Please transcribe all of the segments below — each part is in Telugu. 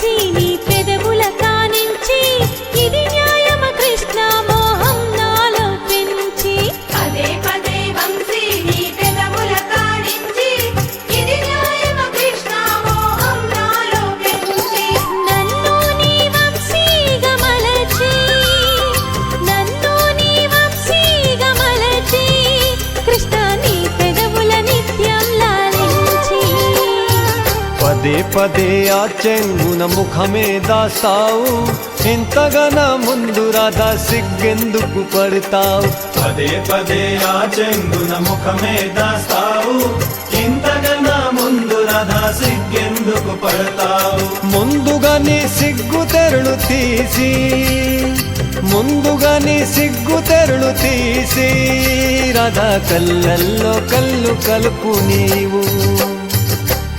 వంశీ నీ పెదవుల కానించి ఇది న్యాయమ కృష్ణ మోహం నాలో పెంచి పదే పదే వంశీ నీ పెదవుల కానించి ఇది న్యాయమ కృష్ణ మోహం నాలో పెంచి నన్ను నీ వంశీగా మలచి నన్ను నీ వంశీగా మలచి కృష్ణ నీ పెదవుల నిత్యం లాలించి పదే పదే ఆ చెంగున ముఖమే దాస్తావు ఇంతగన ముందు రాధా సిగ్గెందుకు పడతావు పదే పదే ఆ చెంగున ముఖమే దాస్తావు ఇంతగన ముందు రాధా సిగ్గెందుకు పడతావు ముందుగా నీ సిగ్గు తెరలు తీసి ముందుగా నీ సిగ్గు తెరలు తీసి రాధా కళ్ళల్లో కళ్ళు కలుపు నీవు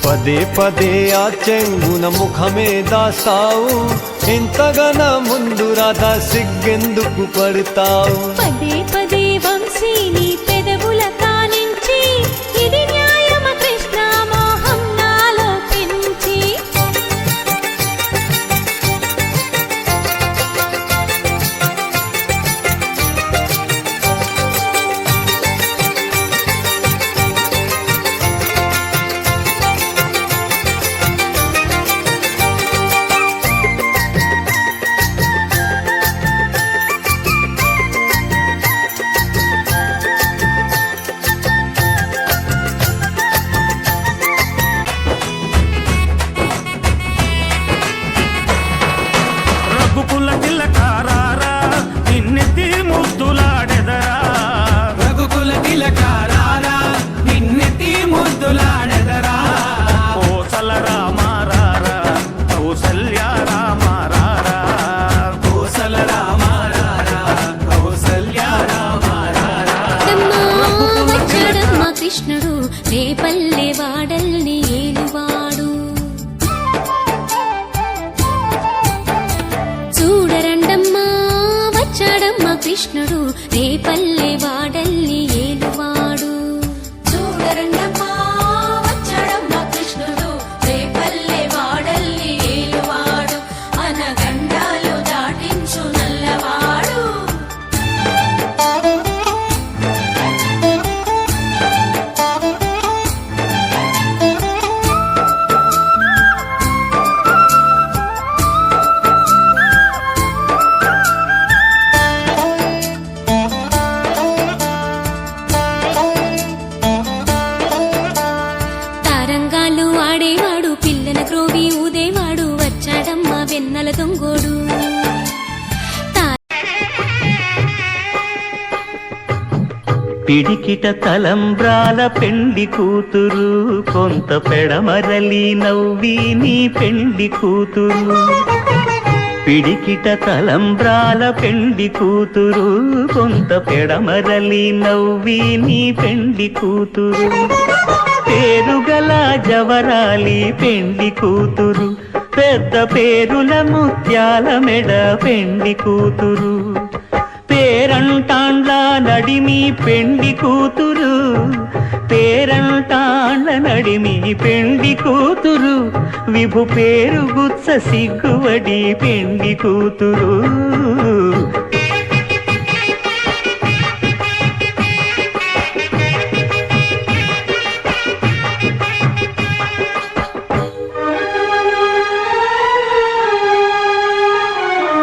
పదే పదే ఆ చెంగున ముఖమే దాస్తావు ఇంతగన ముందు రాధా సిగ్గెందుకు పడతావు పదే పదే వంశీ నీ పెదవుల కానించి ఇది న్యాయమ కృష్ణ మోహం నాలో పెంచి రఘుకుల తిలకారారా నిన్నెత్తి ముద్దులాడెదరా రఘుకుల తిలకారారా నిన్నెత్తి ముద్దులాడెదరా కోసల రామారారా కౌసల్య రామారారా కోసల రామారారా కౌసల్య రామారారా వచ్చాడమ్మ కృష్ణుడు రేపల్లె వాడల్ని ఏలువాడు చూడరండమ్మా వచ్చాడమ్మ కృష్ణుడు రేపల్లె వాడల్ని ఏలువాడు చూడరండమ్మా వచ్చాడమ్మ కృష్ణుడు రేపల్లె వాడల్ని ఏలువాడు అనగండాలు దాటించు నల్లవాడు తారంగాలు ఆడేవాడు పిల్లల క్రోవి ఊదేవాడు వచ్చాడమ్మ వెన్నెల దొంగోడు పిడికిట తలంబ్రాల పెండి కూతురు కొంత పెడమరలి నవ్వి నీ పెండి కూతురు పిడికిట తలంబ్రాల పెండి కూతురు కొంత పెడమరలి నవ్వి నీ పెండి కూతురు పేరుగల జవరాలి పెండి కూతురు పెద్ద పేరుల ముత్యాల మెడ పెండి కూతురు పేరంటాండ్ల నడిమి పెండి కూతురు పేరంటాండ్ల నడిమి పెండి కూతురు విభు పేరు గుత్స సిగ్గువడి పెండి కూతురు